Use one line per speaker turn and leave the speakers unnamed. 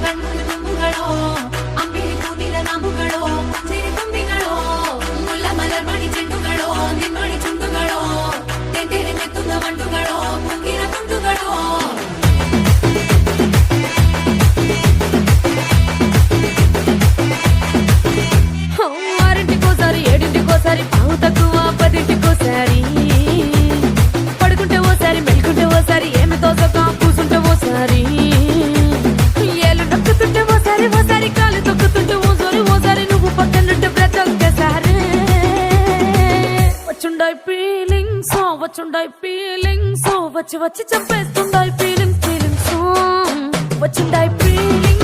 ಕಣ್ಣು ತುಂಬುಗಳೋ ಅಂಬಿಳಿ ಕೂದಿನ ನಾಮುಗಳೋ ಸಿರಿ ತುಂಬಿಗಳೋ ಮುಲ್ಲ ಮಲರ್ ಮಣಿ ಚೆಂಡುಗಳೋ ನಿಮ್ಮಣಿ ಚುಂಡುಗಳೋ ತೆಂಟೆರೆ ಮೆತ್ತುದ ಮಂಡುಗಳೋ ಮುಂಗಿನ ತುಂಡುಗಳೋ ఆరింటికోసారి ఏడింటికోసారి పావు తక్కువ పదింటికోసారి పడుకుంటే ఓసారి మెలుకుంటే ఓసారి ఏమి తోసక కూసుంటే ఓసారి ఏళ్ళు నొక్కుతుంటే ఓసారి ఓసారి కాలు తొక్కుతుంటే ఓసారి నువ్వు పక్కనుంటే బ్రతొక్కసారి వచ్చుండాయి ఫీలింగ్స్ వచ్చి వచ్చి చంపేస్తుండాయి ఫీలింగ్స్ వచ్చుండాయి ఫీలింగ్స్